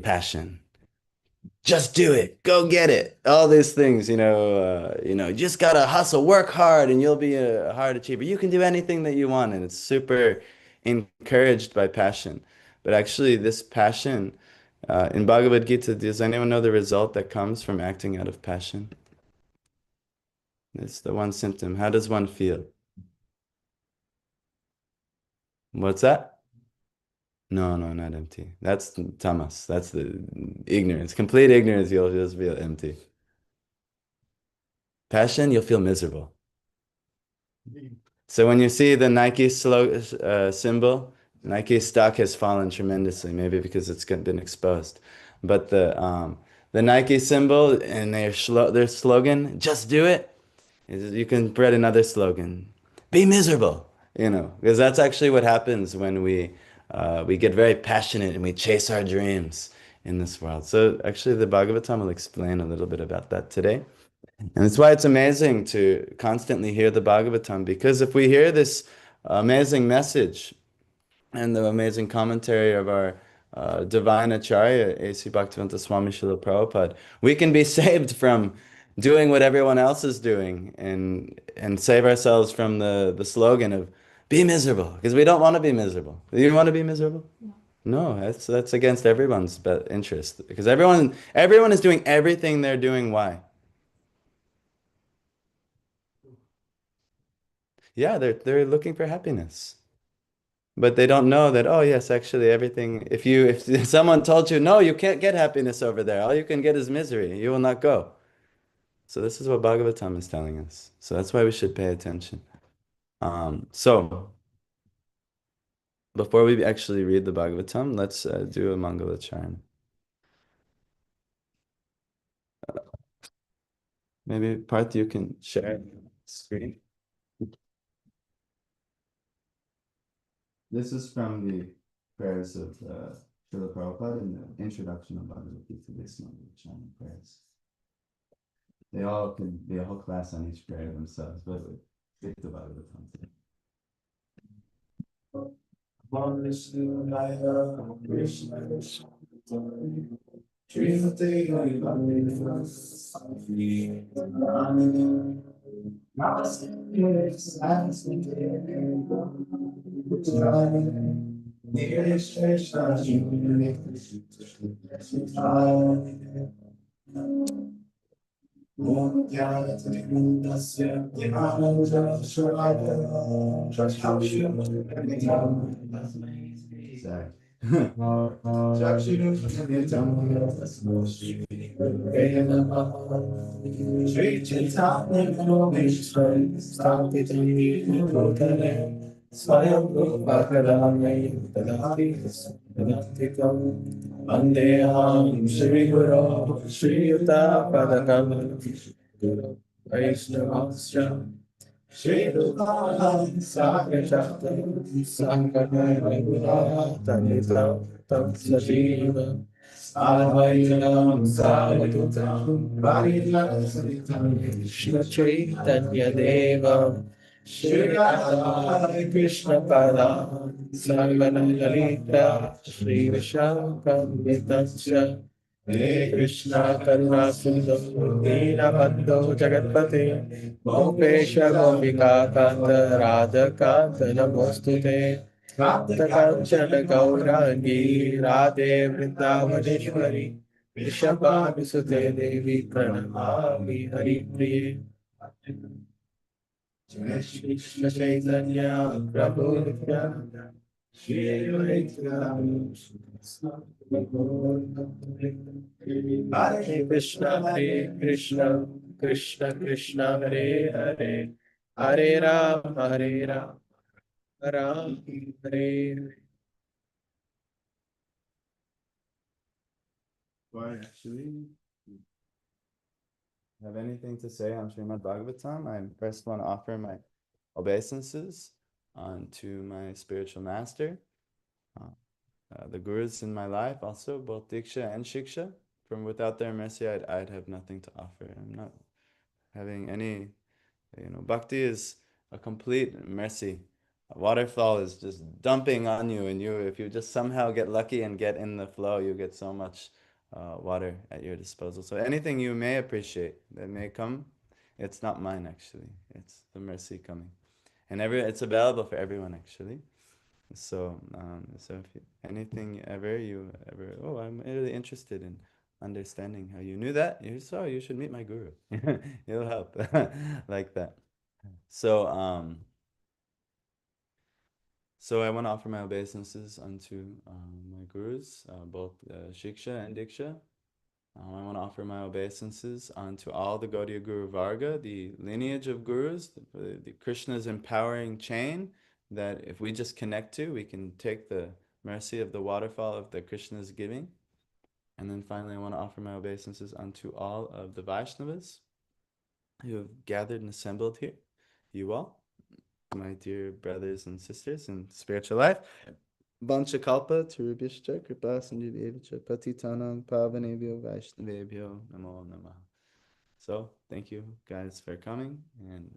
passion. Just do it. Go get it. All these things, you just gotta hustle, work hard, and you'll be a hard achiever. You can do anything that you want, and it's super encouraged by passion. But actually, this passion, in Bhagavad Gita, does anyone know the result that comes from acting out of passion? It's the one symptom. How does one feel? What's that? No, no, not empty. That's tamas. That's the ignorance. Complete ignorance, you'll just feel empty. Passion, you'll feel miserable. So when you see the Nike symbol, Nike stock has fallen tremendously, maybe because it's been exposed. But the Nike symbol and their slogan, "Just do it," you can spread another slogan, "Be miserable," because that's actually what happens when we get very passionate and we chase our dreams in this world. So actually, the Bhagavatam will explain a little bit about that today. And that's why it's amazing to constantly hear the Bhagavatam, because if we hear this amazing message and the amazing commentary of our divine Acharya, A.C. Bhaktivedanta Swami Srila Prabhupada, we can be saved from doing what everyone else is doing and save ourselves from the slogan of be miserable, because we don't want to be miserable. Do you want to be miserable? No, that's against everyone's interest, because everyone is doing everything they're doing. Why? Yeah, they're looking for happiness. But they don't know that, oh yes, actually everything, if someone told you, no, you can't get happiness over there. All you can get is misery. You will not go. So this is what Bhagavatam is telling us. So that's why we should pay attention. So before we actually read the Bhagavatam, let's do a Mangala charm. Maybe Parth, you can share screen. This is from the prayers of Srila Prabhupada in the introduction of Bhagavad Gita, this Mangala charm prayers. They all can be a whole class on each prayer themselves, but we stick to Bhagavatam today. Sorry. Vandeham Shri Guru Shri Yuta Padakam Guru Vaishnavasya Shri Rupam Sakashata Sankara Raghunath Talita Tam Sajiva Advaitam Savadutam Varinasritam Krishna Chaitanya Deva Shri Radha Krishna Pada Sarvana Lalita Shri Vishakam Vitasya Hare Krishna Karuna Sindhu Deenabandhu Jagatpate Gopesha Gopika Kanta Radha Kanta Namostute Rapta Kanchana Gaurangi Radhe Vrindavaneshwari Vishabhasute Devi Pranamami Hari Priye Jai Shri Krishna Chaitanya Prabhu Nityananda Shri Advaita Hare Krishna Krishna Krishna Hare Hare Hare Rama Hare Rama Ram Hare. Or actually have anything to say on Srimad Bhagavatam, I first want to offer my obeisances to my spiritual master, uh, the gurus in my life, also both Diksha and Shiksha. From without their mercy, I'd have nothing to offer. I'm not having any, bhakti is a complete mercy A waterfall is just dumping on you, and if you just somehow get lucky and get in the flow, you get so much water at your disposal. So anything you may appreciate that may come, it's not mine actually. It's the mercy coming, and it's available for everyone actually. So if anything ever oh, I'm really interested in understanding how you knew that. You should meet my guru. He'll help like that. So, so I want to offer my obeisances unto my gurus, both Shiksha and Diksha. I want to offer my obeisances unto all the Gaudiya Guru Varga, the lineage of gurus, the Krishna's empowering chain that if we just connect to, we can take the mercy of the waterfall of the Krishna's giving. And then finally, I want to offer my obeisances unto all of the Vaishnavas who have gathered and assembled here. You all, my dear brothers and sisters in spiritual life. Vanchakalpa Tarubhishcha Kripa Sindhubhyacha Patitanam Pavanebhyo Vaishnavebhyo Namo Namaha. So thank you guys for coming, and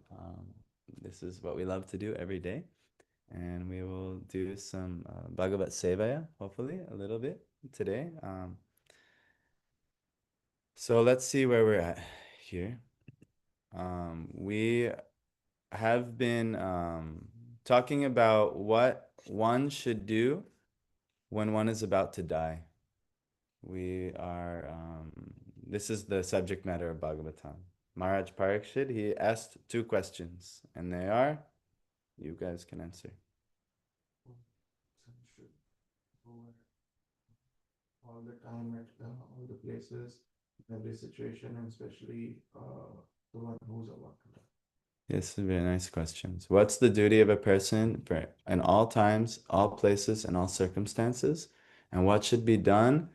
this is what we love to do every day. And we will do some Bhagavat Sevaya, hopefully a little bit today. So let's see where we're at here. We have been talking about what one should do when one is about to die. We are, this is the subject matter of Bhagavatam. Maharaj Parikshit, he asked two questions, and they are, you guys can answer. All the time at all the places, in every situation, and especially the one who's about to die. Yes, very nice questions. What's the duty of a person for in all times, all places, and all circumstances? And what should be done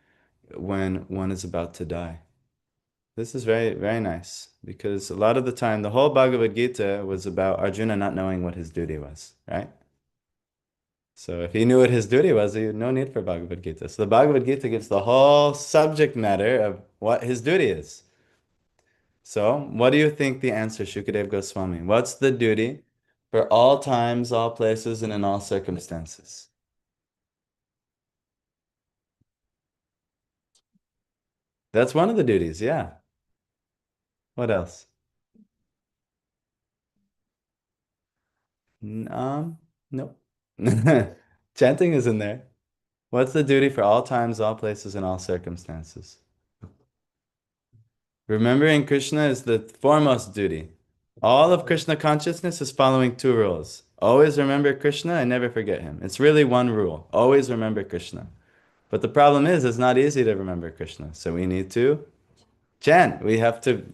when one is about to die? This is very, very nice because a lot of the time, the whole Bhagavad Gita was about Arjuna not knowing what his duty was, right? So if he knew what his duty was, he had no need for Bhagavad Gita. So the Bhagavad Gita gives the whole subject matter of what his duty is. So what do you think the answer, Shukadev Goswami? What's the duty for all times, all places, and in all circumstances? That's one of the duties, yeah. What else? Nope. Chanting is in there. What's the duty for all times, all places, and all circumstances? Remembering Krishna is the foremost duty. All of Krishna consciousness is following two rules. Always remember Krishna and never forget him. It's really one rule. Always remember Krishna. But the problem is, it's not easy to remember Krishna. So we need to chant. We have to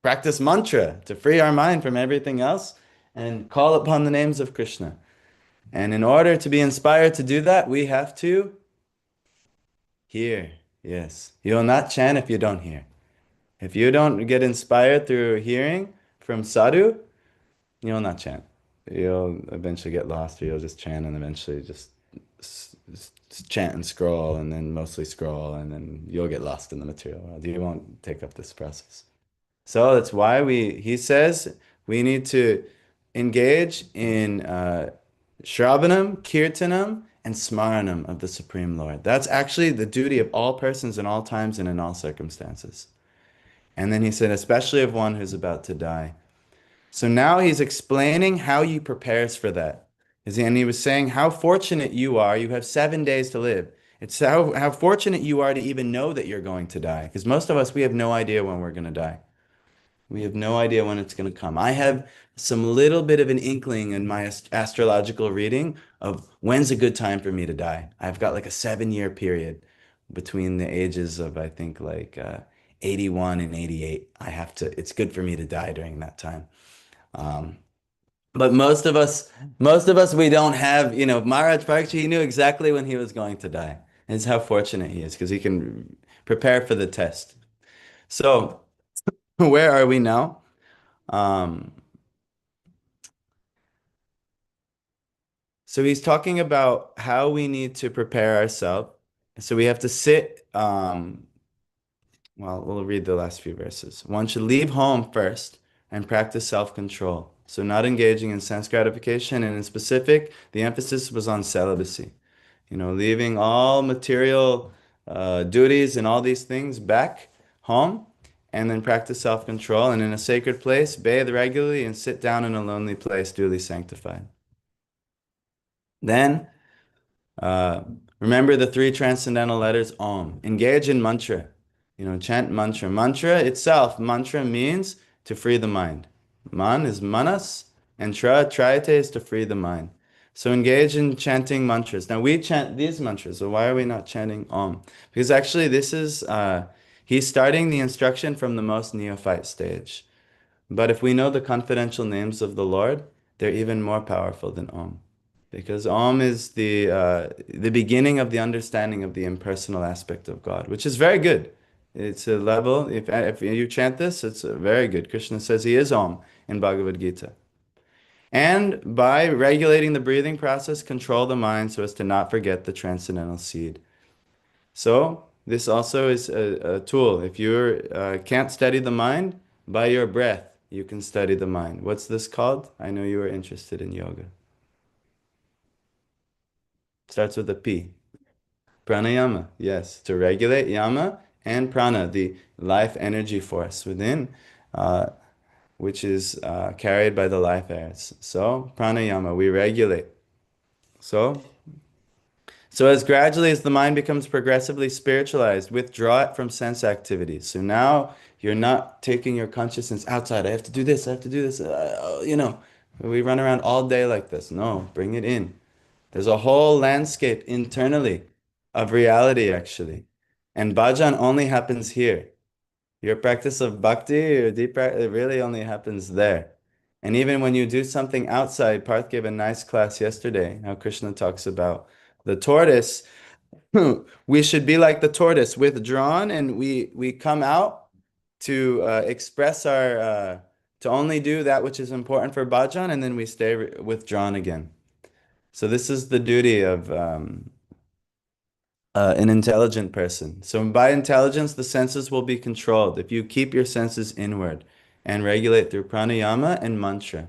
practice mantra to free our mind from everything else and call upon the names of Krishna. And in order to be inspired to do that, we have to hear. Yes. You will not chant if you don't hear. If you don't get inspired through hearing from sadhu, you'll not chant. You'll eventually get lost, or you'll just chant and eventually just chant and scroll, and then mostly scroll, and then you'll get lost in the material world. You won't take up this process. So that's why he says we need to engage in Shravanam, Kirtanam, and Smaranam of the Supreme Lord. That's actually the duty of all persons in all times and in all circumstances. And then he said, especially of one who's about to die. So now he's explaining how he prepares for that. And he was saying how fortunate you are. You have 7 days to live. It's how fortunate you are to even know that you're going to die. Because most of us, we have no idea when we're going to die. We have no idea when it's going to come. I have some little bit of an inkling in my astrological reading of when's a good time for me to die. I've got like a 7 year period between the ages of, I think, like 81 and 88. It's good for me to die during that time. Um, but most of us, we don't have, Maharaj Parikshit, he knew exactly when he was going to die. And it's how fortunate he is because he can prepare for the test. So, where are we now? Um, so he's talking about how we need to prepare ourselves. So we have to sit, well, we'll read the last few verses. One should leave home first and practice self-control. So not engaging in sense gratification, and in specific, the emphasis was on celibacy. Leaving all material duties and all these things back home, and then practice self-control, and in a sacred place, bathe regularly and sit down in a lonely place, duly sanctified. Then uh, remember the three transcendental letters Om. Engage in mantra. Chant mantra. Mantra itself, mantra means to free the mind. Man is manas, and trayate is to free the mind. So engage in chanting mantras. Now we chant these mantras, so why are we not chanting Om? Because actually he's starting the instruction from the most neophyte stage. But if we know the confidential names of the Lord, they're even more powerful than Om. Because Om is the beginning of the understanding of the impersonal aspect of God, which is very good. It's a level, if you chant this, it's very good. Krishna says he is Om in Bhagavad Gita. And by regulating the breathing process, control the mind so as to not forget the transcendental seed. So this also is a tool. If you can't study the mind, by your breath, you can study the mind. What's this called? I know you are interested in yoga. Starts with a P. Pranayama, yes, to regulate yama and prana, the life energy force within, uh, which is carried by the life airs. So pranayama, we regulate. So as gradually as the mind becomes progressively spiritualized, withdraw it from sense activities. So now you're not taking your consciousness outside. I have to do this. I have to do this. We run around all day like this. No, bring it in. There's a whole landscape internally of reality, actually. And bhajan only happens here. Your practice of bhakti, your deep practice, it really only happens there. And even when you do something outside, Parth gave a nice class yesterday, how Krishna talks about the tortoise. We should be like the tortoise, withdrawn, and we come out to express to only do that which is important for bhajan, and then we stay withdrawn again. So this is the duty of an intelligent person. So by intelligence, the senses will be controlled if you keep your senses inward and regulate through pranayama and mantra.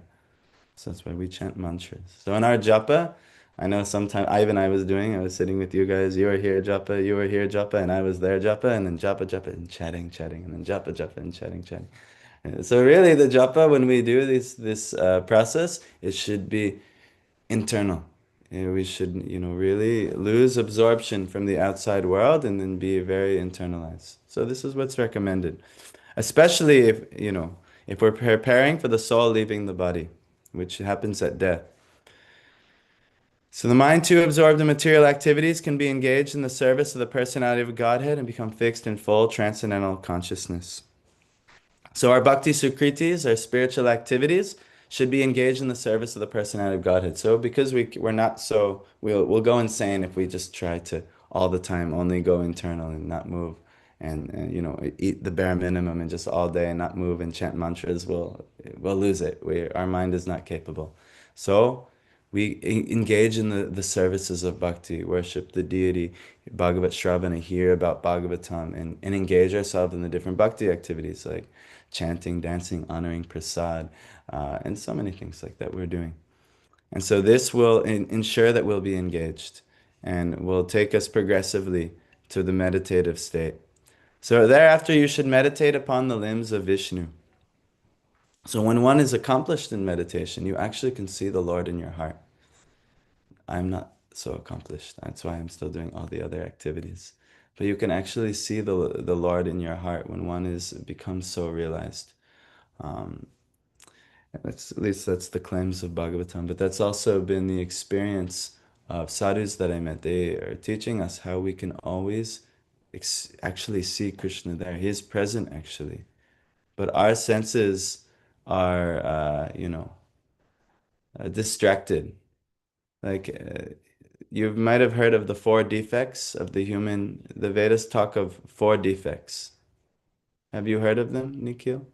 So that's why we chant mantras. So in our japa, I know sometimes I was doing, I was sitting with you guys, you were here japa, you were here japa, and I was there japa, and then japa and chatting, and then japa and chatting. So really the japa, when we do this process, it should be internal. We should, really lose absorption from the outside world and then be very internalized. So this is what's recommended, especially if we're preparing for the soul leaving the body, which happens at death. So the mind too absorbed in material activities can be engaged in the service of the personality of Godhead and become fixed in full transcendental consciousness. So our bhakti sukritis, our spiritual activities, should be engaged in the service of the personality of Godhead. So because we're not so, we'll go insane if we just try to all the time only go internal and not move and eat the bare minimum and just all day and not move and chant mantras. We'll lose it. Our mind is not capable. So we engage in the services of bhakti, worship the deity, Bhagavat Shravana, hear about Bhagavatam, and engage ourselves in the different bhakti activities like chanting, dancing, honoring prasad, and so many things like that we're doing. And so this will ensure that we'll be engaged and will take us progressively to the meditative state. So thereafter, you should meditate upon the limbs of Vishnu. So when one is accomplished in meditation, you actually can see the Lord in your heart. I'm not so accomplished. That's why I'm still doing all the other activities. But you can actually see the Lord in your heart when one is becomes so realized. Um, at least that's the claims of Bhagavatam. But that's also been the experience of sadhus that I met. They are teaching us how we can always actually see Krishna there. He is present actually. But our senses are, distracted. Like you might have heard of the four defects of the human. The Vedas talk of four defects. Have you heard of them, Nikhil?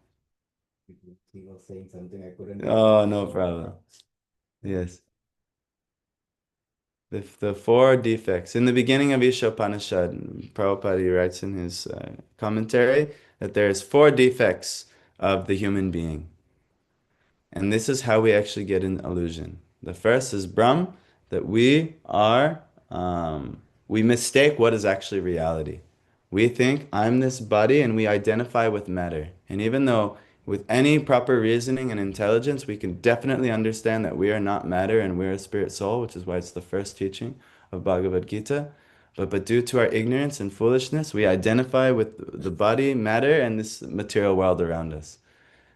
He was saying something I couldn't get Oh, it. no So, problem. Yes. The four defects. In the beginning of Ishopanishad, Prabhupada he writes in his commentary that there's four defects of the human being. And this is how we actually get an illusion. The first is Brahm, that we mistake what is actually reality. We think I'm this body and we identify with matter. And even though with any proper reasoning and intelligence, we can definitely understand that we are not matter and we're a spirit soul, which is why it's the first teaching of Bhagavad Gita. But due to our ignorance and foolishness, we identify with the body, matter, and this material world around us.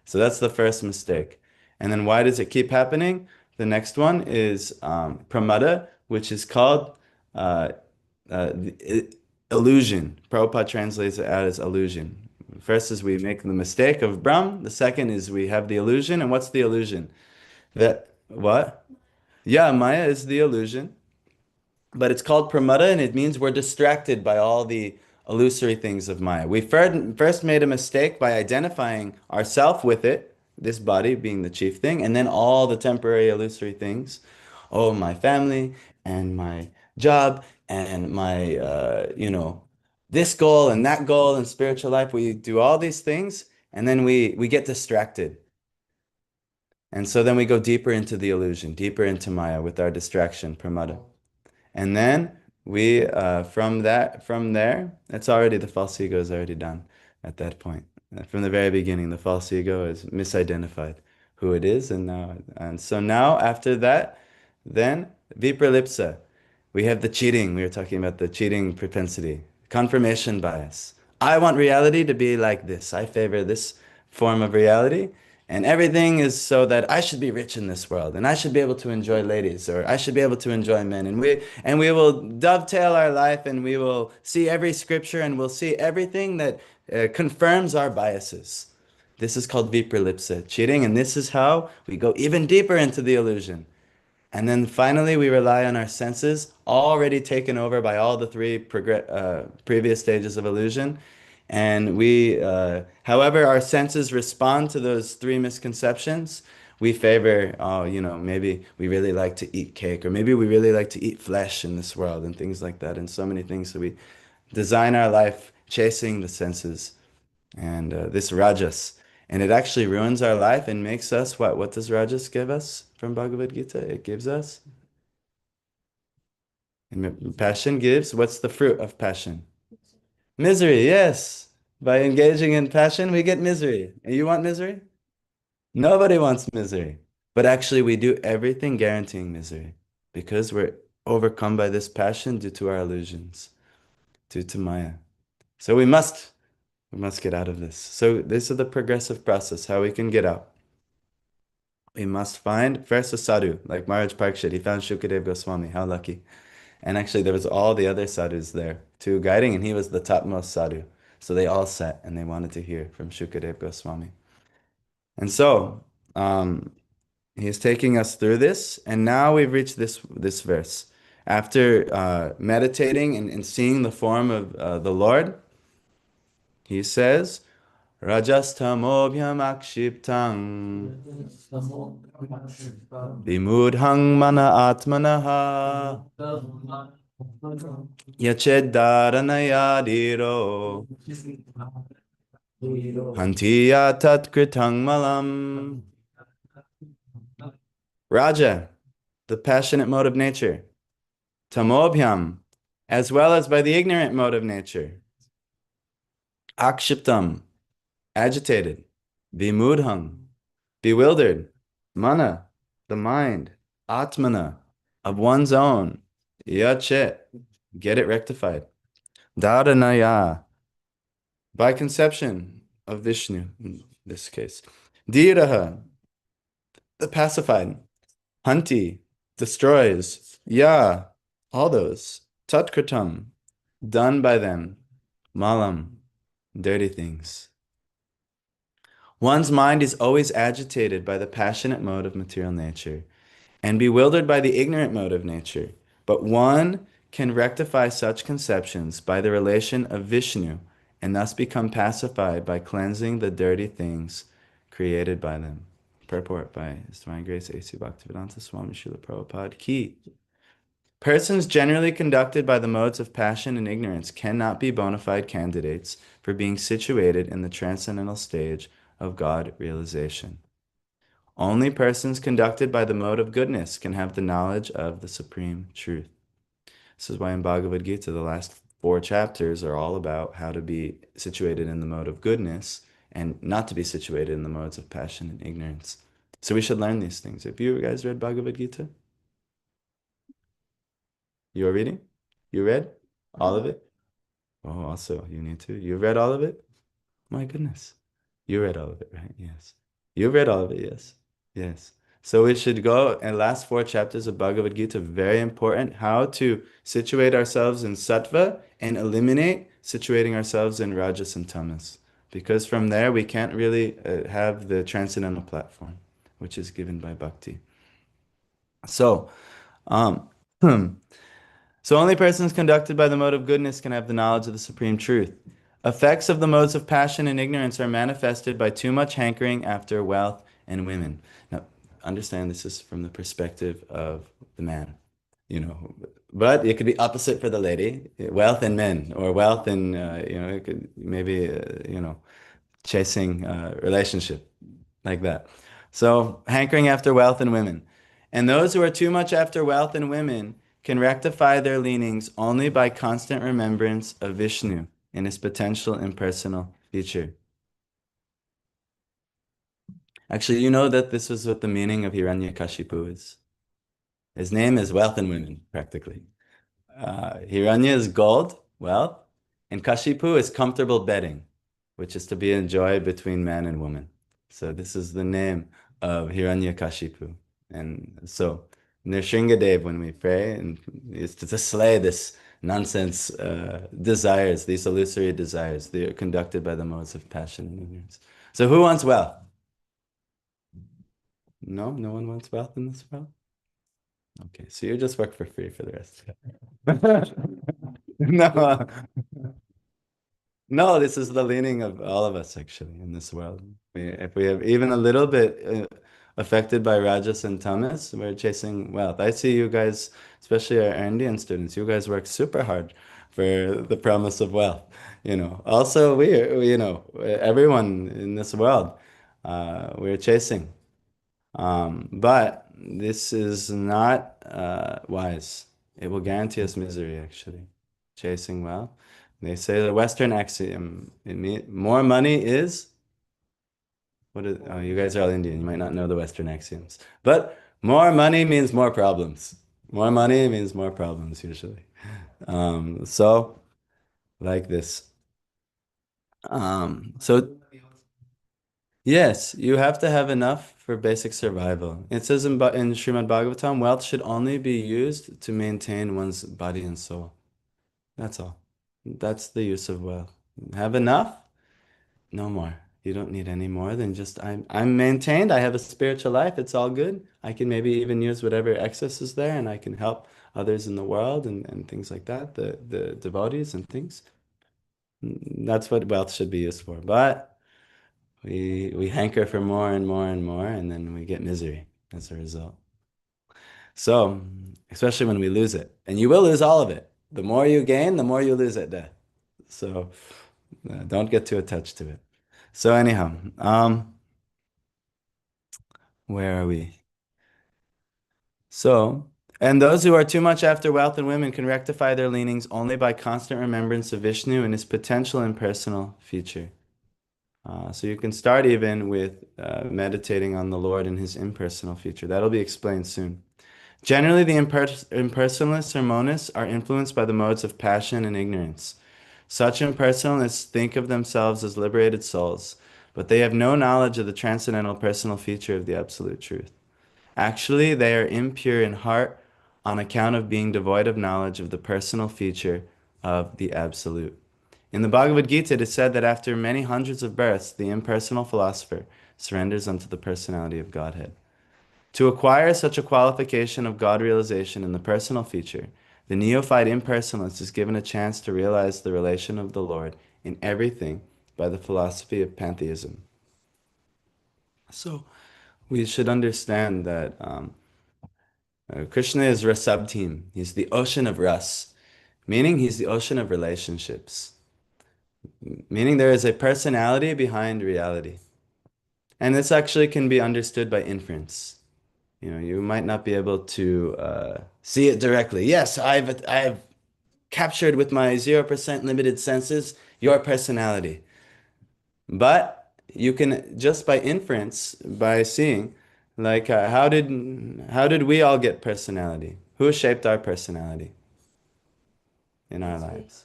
So that's the first mistake. And then why does it keep happening? The next one is pramada, which is called uh, illusion. Prabhupada translates it out as illusion. First is we make the mistake of Brahm. The second is we have the illusion. And what's the illusion? That what? Yeah, Maya is the illusion. But it's called pramada, and it means we're distracted by all the illusory things of Maya. We first made a mistake by identifying ourself with it, this body being the chief thing, and then all the temporary illusory things. Oh, my family and my job and my, this goal and that goal in spiritual life. We do all these things, and then we get distracted. And so then we go deeper into the illusion, deeper into Maya with our distraction, pramada. And then from there, it's already the false ego is already done at that point. From the very beginning, the false ego is misidentified who it is, and so now after that, then vipralipsa, we have the cheating. We were talking about the cheating propensity, confirmation bias. I want reality to be like this. I favor this form of reality. And everything is so that I should be rich in this world, and I should be able to enjoy ladies, or I should be able to enjoy men, and we will dovetail our life, and we will see every scripture, and we'll see everything that confirms our biases. This is called vipralipsa, cheating, and this is how we go even deeper into the illusion. And then finally, we rely on our senses, already taken over by all the three previous stages of illusion. And however our senses respond to those three misconceptions, we favor, oh, maybe we really like to eat cake, or maybe we really like to eat flesh in this world, and things like that, and so many things. So we design our life chasing the senses and this rajas. And it actually ruins our life and makes us what? What does rajas give us from Bhagavad Gita? It gives us, and passion gives, what's the fruit of passion? Misery, yes. By engaging in passion, we get misery. And you want misery? Nobody wants misery. But actually, we do everything guaranteeing misery because we're overcome by this passion due to our illusions, due to Maya. So we must get out of this. So this is the progressive process, how we can get out. We must find first a sadhu, like Maharaj Parikshit. He found Shukadev Goswami. How lucky. And actually, there was all the other sadhus there too, guiding, and he was the topmost sadhu. So they all sat and they wanted to hear from Shukadev Goswami. And so he's taking us through this, and now we've reached this verse. After meditating and seeing the form of the Lord, he says, Rajastamobhyam akshiptang vimudhang mana atmanaha yacheddaranayadiro hantiya tatkritang malam. Raja, the passionate mode of nature. Tamobhyam, as well as by the ignorant mode of nature. Akshiptam, agitated. Vimudham, bewildered. Mana, the mind. Atmana, of one's own. Yachet, get it rectified. Dharanaya, by conception of Vishnu in this case. Dhiraha, the pacified. Hanti, destroys. Ya, all those. Tatkritam, done by them. Malam, dirty things. One's mind is always agitated by the passionate mode of material nature and bewildered by the ignorant mode of nature. But one can rectify such conceptions by the relation of Vishnu and thus become pacified by cleansing the dirty things created by them. Purport by His Divine Grace A.C. Bhaktivedanta Swami Srila Prabhupada Ki. Persons generally conducted by the modes of passion and ignorance cannot be bona fide candidates for being situated in the transcendental stage of God realization. Only persons conducted by the mode of goodness can have the knowledge of the supreme truth. This is why in Bhagavad Gita, the last four chapters are all about how to be situated in the mode of goodness and not to be situated in the modes of passion and ignorance. So we should learn these things. Have you guys read Bhagavad Gita? You are reading? You read all of it? Oh, also, you need to. You read all of it? My goodness. You read all of it, right? Yes. You read all of it, yes. Yes. So we should go and last four chapters of Bhagavad Gita, very important, how to situate ourselves in sattva and eliminate situating ourselves in rajas and tamas. Because from there we can't really have the transcendental platform, which is given by bhakti. So, um, So only persons conducted by the mode of goodness can have the knowledge of the supreme truth. Effects of the modes of passion and ignorance are manifested by too much hankering after wealth and women. Now, understand this is from the perspective of the man, you know, but it could be opposite for the lady, wealth and men, or wealth and, it could maybe, chasing relationship like that. So, hankering after wealth and women. And those who are too much after wealth and women can rectify their leanings only by constant remembrance of Vishnu in his potential impersonal feature. Actually, you know that this is what the meaning of Hiranyakashipu is. His name is wealth and women, practically. Hiranya is gold, wealth, and Kashipu is comfortable bedding, which is to be enjoyed between man and woman. So this is the name of Hiranyakashipu. And so Nrsingadev, when we pray, and is to slay this nonsense desires, these illusory desires. They are conducted by the modes of passion and ignorance. So who wants wealth? No, no one wants wealth in this world? Okay, so you just work for free for the rest. No, no, this is the leaning of all of us actually in this world. If we have even a little bit affected by Rajas and Tamas, we're chasing wealth. I see you guys, especially our Indian students, you guys work super hard for the promise of wealth. Also everyone in this world, we're chasing. But this is not wise. It will guarantee us misery, actually. Chasing wealth. They say the Western axiom, more money is, oh, you guys are all Indian. You might not know the Western axioms. But more money means more problems. More money means more problems, usually. So, like this. So yes, you have to have enough for basic survival. It says in Srimad Bhagavatam, wealth should only be used to maintain one's body and soul. That's all. That's the use of wealth. Have enough? No more. You don't need any more than just I'm maintained. I have a spiritual life. It's all good. I can maybe even use whatever excess is there and I can help others in the world and things like that, the devotees and things. That's what wealth should be used for. But we hanker for more and more and more, and then we get misery as a result. So, especially when we lose it, and you will lose all of it. The more you gain, the more you lose at death. So, don't get too attached to it. So anyhow, where are we? So, and those who are too much after wealth and women can rectify their leanings only by constant remembrance of Vishnu and his potential impersonal feature. So you can start even with meditating on the Lord and his impersonal feature. That'll be explained soon. Generally, the impersonalists or monists are influenced by the modes of passion and ignorance. Such impersonalists think of themselves as liberated souls, but they have no knowledge of the transcendental personal feature of the absolute truth. Actually, they are impure in heart on account of being devoid of knowledge of the personal feature of the absolute. In the Bhagavad Gita, it is said that after many hundreds of births, the impersonal philosopher surrenders unto the personality of Godhead. To acquire such a qualification of God realization in the personal feature, the neophyte impersonalist is given a chance to realize the relation of the Lord in everything by the philosophy of pantheism. So we should understand that Krishna is Rasabdhim. He's the ocean of ras, meaning he's the ocean of relationships, meaning there is a personality behind reality. And this actually can be understood by inference. You know, you might not be able to see it directly. Yes, I've captured with my 0% limited senses your personality. But you can just by inference, by seeing, like how did we all get personality? Who shaped our personality in our lives?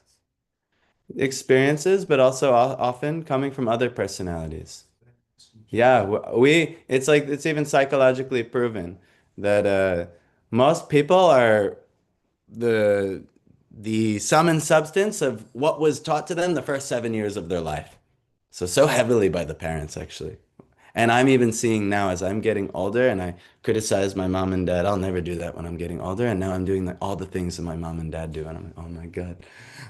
Experiences, but also often coming from other personalities. Yeah, it's like it's even psychologically proven that most people are the the sum and substance of what was taught to them the first 7 years of their life. So heavily by the parents, actually. And I'm even seeing now as I'm getting older and I criticize my mom and dad. I'll never do that when I'm getting older. And now I'm doing all the things that my mom and dad do. And I'm like, oh my God.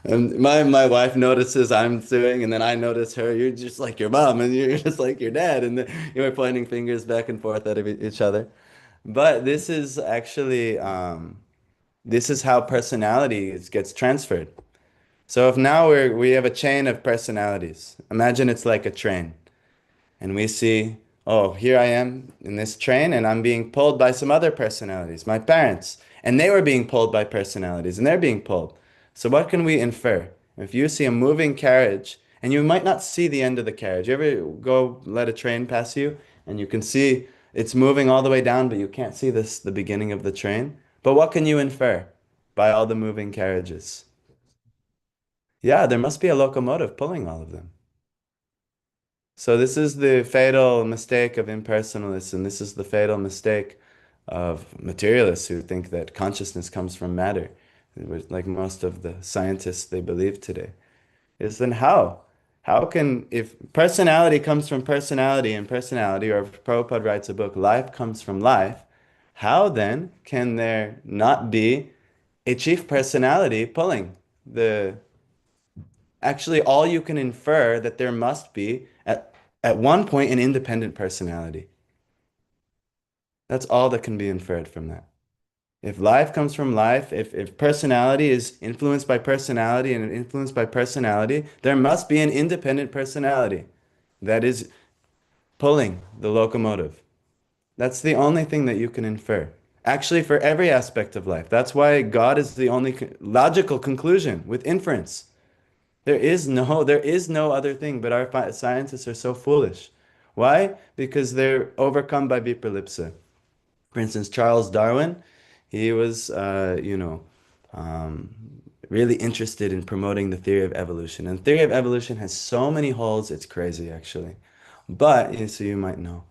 And my wife notices I'm doing, and then I notice her. You're just like your mom and you're just like your dad. And then you're pointing fingers back and forth at each other. But this is actually, this is how personality gets transferred. So if now we have a chain of personalities, imagine it's like a train and we see, oh, here I am in this train and I'm being pulled by some other personalities, my parents, and they were being pulled by personalities and they're being pulled. So what can we infer? If you see a moving carriage and you might not see the end of the carriage, you ever go let a train pass you and you can see it's moving all the way down, but you can't see the beginning of the train? But what can you infer by all the moving carriages? Yeah, there must be a locomotive pulling all of them. So this is the fatal mistake of impersonalists, and this is the fatal mistake of materialists who think that consciousness comes from matter, like most of the scientists they believe today. Is then how? How can, if personality comes from personality and personality, or if Prabhupada writes a book, life comes from life, how then can there not be a chief personality pulling the actually all you can infer that there must be at one point an independent personality. That's all that can be inferred from that. If life comes from life, if personality is influenced by personality and influenced by personality, there must be an independent personality that is pulling the locomotive. That's the only thing that you can infer. Actually, for every aspect of life. That's why God is the only logical conclusion with inference. There is no other thing, but our scientists are so foolish. Why? Because they're overcome by vipralipsa. For instance, Charles Darwin, he was, um, really interested in promoting the theory of evolution. And the theory of evolution has so many holes, it's crazy, actually. But, so you might know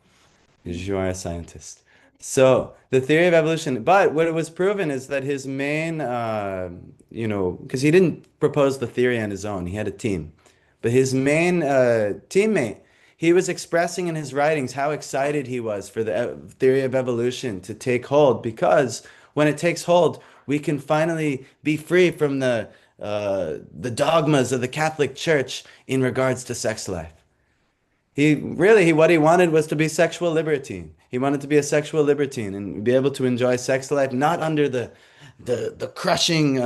because you are a scientist. So the theory of evolution, but what it was proven is that his main, because he didn't propose the theory on his own, he had a team. But his main teammate, he was expressing in his writings how excited he was for the theory of evolution to take hold, because when it takes hold, we can finally be free from the dogmas of the Catholic Church in regards to sex life. What he wanted was to be sexual libertine. He wanted to be a sexual libertine and be able to enjoy sex life not under the crushing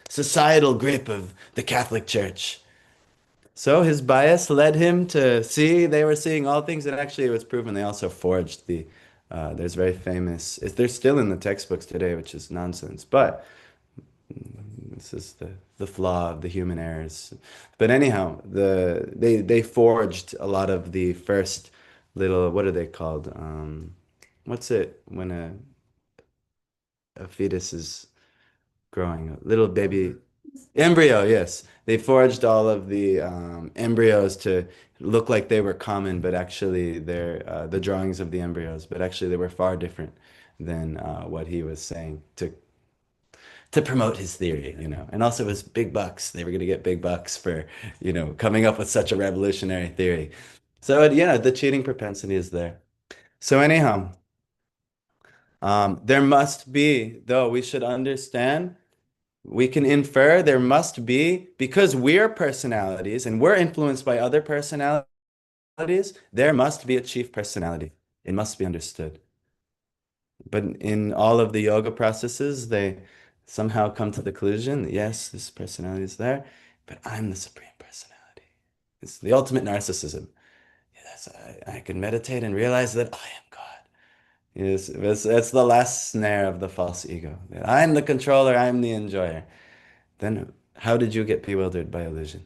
societal grip of the Catholic Church. So his bias led him to see they were seeing all things, and actually it was proven they also forged there's very famous, they're still in the textbooks today, which is nonsense, but this is the flaw of the human errors. But anyhow, they forged a lot of the first little, what are they called? What's it when a fetus is growing? A little baby embryo, yes. They forged all of the embryos to look like they were common, but actually they're the drawings of the embryos, but actually they were far different than what he was saying to promote his theory, And also it was big bucks. They were going to get big bucks for, coming up with such a revolutionary theory. So, the cheating propensity is there. So anyhow, there must be, though we should understand, we can infer there must be, because we're personalities and we're influenced by other personalities, there must be a chief personality. It must be understood. But in all of the yoga processes, they somehow come to the conclusion that yes, this personality is there, but I'm the supreme personality. It's the ultimate narcissism. I can meditate and realize that I am God. Yes, that's the last snare of the false ego. That I'm the controller, I'm the enjoyer. Then how did you get bewildered by illusion?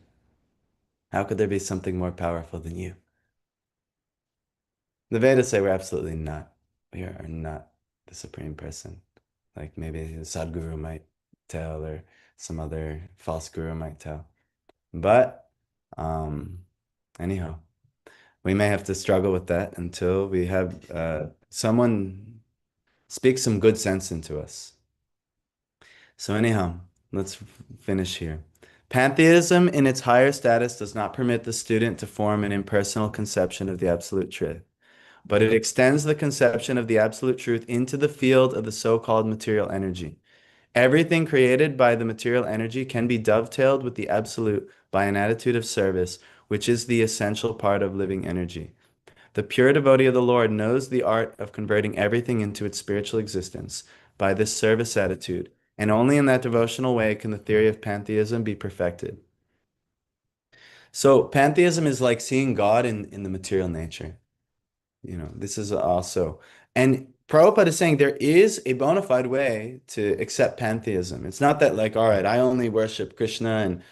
How could there be something more powerful than you? The Vedas say we're absolutely not. We are not the supreme person. Like maybe a Sadguru might tell, or some other false guru might tell. But um, anyhow, we may have to struggle with that until we have someone speak some good sense into us. So anyhow, let's finish here. Pantheism in its higher status does not permit the student to form an impersonal conception of the absolute truth, but it extends the conception of the absolute truth into the field of the so-called material energy. Everything created by the material energy can be dovetailed with the absolute by an attitude of service, which is the essential part of living energy. The pure devotee of the Lord knows the art of converting everything into its spiritual existence by this service attitude, and only in that devotional way can the theory of pantheism be perfected. So pantheism is like seeing God in the material nature. This is also, and Prabhupada is saying there is a bona fide way to accept pantheism. It's not that like, all right, I only worship Krishna and,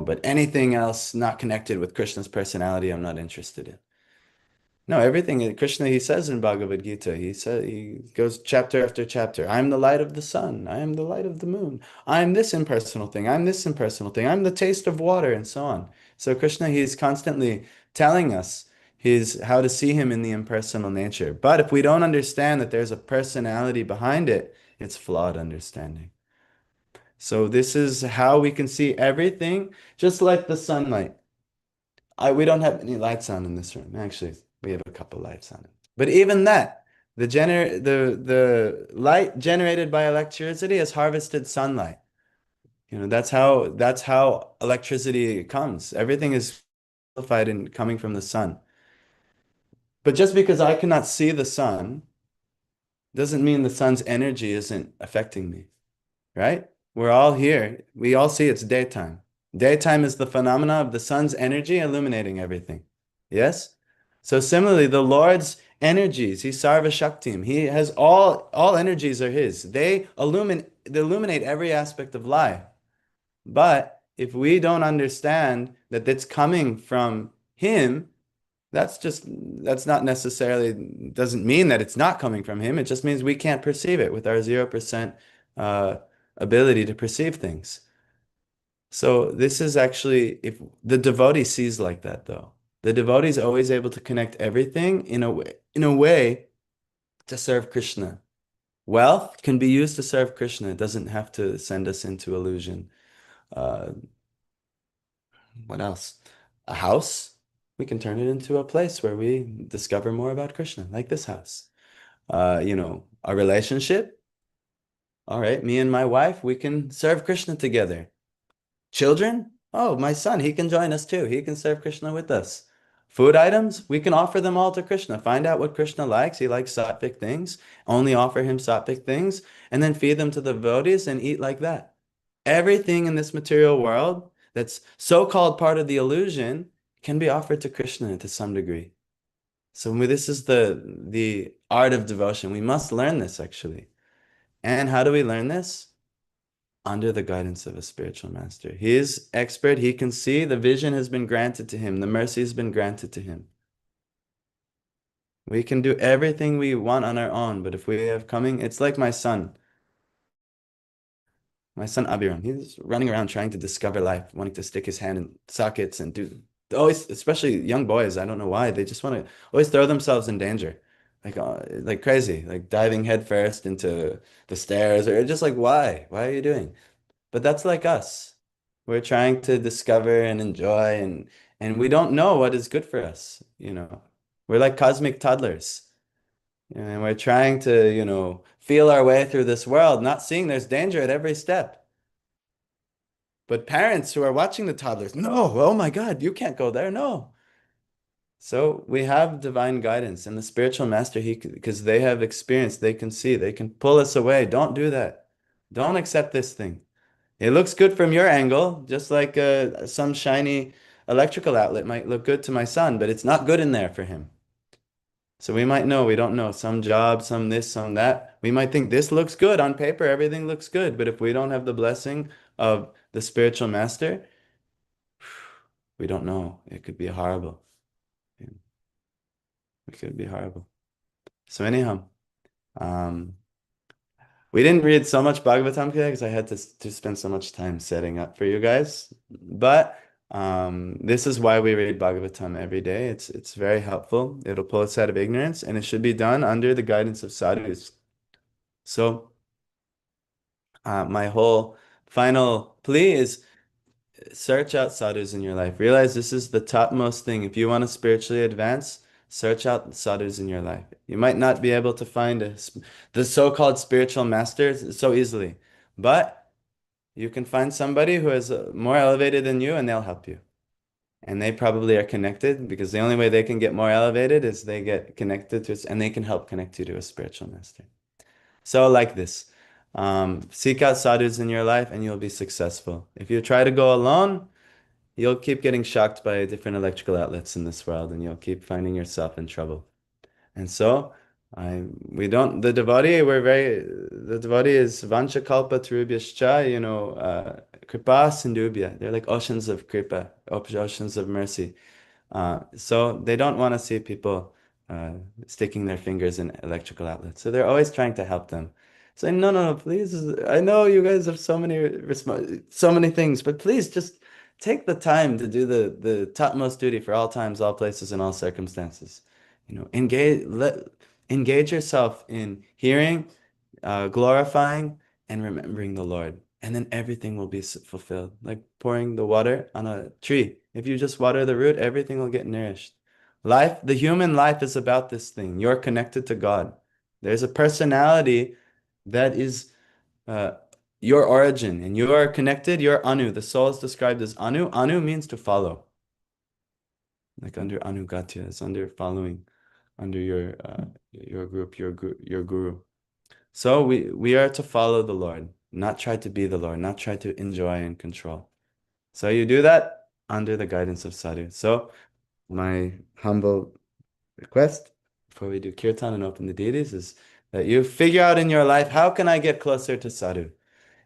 but anything else not connected with Krishna's personality, I'm not interested in. No, everything Krishna, he says in Bhagavad Gita, he goes chapter after chapter. I'm the light of the sun. I am the light of the moon. I'm this impersonal thing. I'm this impersonal thing. I'm the taste of water, and so on. So Krishna, he's constantly telling us his how to see him in the impersonal nature. But if we don't understand that there's a personality behind it, it's flawed understanding. So this is how we can see everything, just like the sunlight. We don't have any lights on in this room. Actually, we have a couple lights on it. But even that, the light generated by electricity is harvested sunlight. That's how electricity comes. Everything is amplified and coming from the sun. But just because I cannot see the sun doesn't mean the sun's energy isn't affecting me, right? We're all here. We all see it's daytime. Daytime is the phenomena of the sun's energy illuminating everything. Yes? So similarly, the Lord's energies, He's Sarva Shaktim. He has all energies are His. They illuminate every aspect of life. But if we don't understand that it's coming from Him, that's not necessarily doesn't mean that it's not coming from Him. It just means we can't perceive it with our 0% uh, ability to perceive things. So this is actually, if the devotee sees like that though, the devotee is always able to connect everything in a way to serve Krishna. Wealth can be used to serve Krishna. It doesn't have to send us into illusion. Uh, what else? A house, we can turn it into a place where we discover more about Krishna, like this house. A relationship. All right, me and my wife, we can serve Krishna together. Children? Oh, my son, he can join us too. He can serve Krishna with us. Food items? We can offer them all to Krishna. Find out what Krishna likes. He likes sattvic things. Only offer him sattvic things, and then feed them to the devotees and eat like that. Everything in this material world that's so-called part of the illusion can be offered to Krishna to some degree. So this is the art of devotion. We must learn this actually. And how do we learn this? Under the guidance of a spiritual master. He is expert. He can see the vision has been granted to him. The mercy has been granted to him. We can do everything we want on our own, but if we have coming, it's like my son. My son Abiram, he's running around trying to discover life, wanting to stick his hand in sockets and do always, especially young boys. I don't know why they just want to always throw themselves in danger, like crazy, like diving headfirst into the stairs, or just like why? Why are you doing? But that's like us. We're trying to discover and enjoy, and we don't know what is good for us. We're like cosmic toddlers. And we're trying to, feel our way through this world, not seeing there's danger at every step. But parents who are watching the toddlers, no, oh my God, you can't go there. No. So we have divine guidance and the spiritual master, because they have experience, they can see, they can pull us away. Don't do that. Don't accept this thing. It looks good from your angle, just like some shiny electrical outlet might look good to my son, but it's not good in there for him. So we might know, we don't know, some job, some this, some that. We might think this looks good on paper, everything looks good. But if we don't have the blessing of the spiritual master, we don't know. It could be horrible. It could be horrible. So anyhow, um, we didn't read so much Bhagavatam today because I had to spend so much time setting up for you guys. But this is why we read Bhagavatam every day. It's very helpful. It'll pull us out of ignorance, and it should be done under the guidance of sadhus. So my whole final plea is search out sadhus in your life. Realize this is the topmost thing. If you want to spiritually advance, search out sadhus in your life. You might not be able to find the so-called spiritual masters so easily, but you can find somebody who is more elevated than you and they'll help you. And they probably are connected because the only way they can get more elevated is they get connected to, and they can help connect you to a spiritual master. So like this, seek out sadhus in your life and you'll be successful. If you try to go alone, you'll keep getting shocked by different electrical outlets in this world and you'll keep finding yourself in trouble. And so the devotee is Vanchakalpa Tarubhyascha, Kripa Sindubhya. They're like oceans of kripa, oceans of mercy. So they don't want to see people sticking their fingers in electrical outlets. So they're always trying to help them. Saying, no, no, no, please. I know you guys have so many things, but please just take the time to do the topmost duty for all times, all places, and all circumstances. Engage yourself in hearing, glorifying, and remembering the Lord. And then everything will be fulfilled. Like pouring the water on a tree. If you just water the root, everything will get nourished. The human life is about this thing. You're connected to God. There's a personality that is your origin, and you are connected. You're Anu. The soul is described as Anu. Anu means to follow. Like under Anugatya, it's under following, under your group, your guru. So we are to follow the Lord, not try to be the Lord, not try to enjoy and control. So you do that under the guidance of sadhu. So my humble request before we do kirtan and open the deities is that you figure out in your life, how can I get closer to sadhu?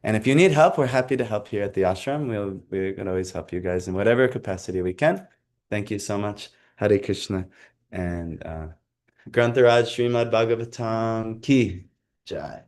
And if you need help, we're happy to help here at the ashram. We can always help you guys in whatever capacity we can. Thank you so much. Hare Krishna. And Grantharaj Srimad Bhagavatam Ki Jai.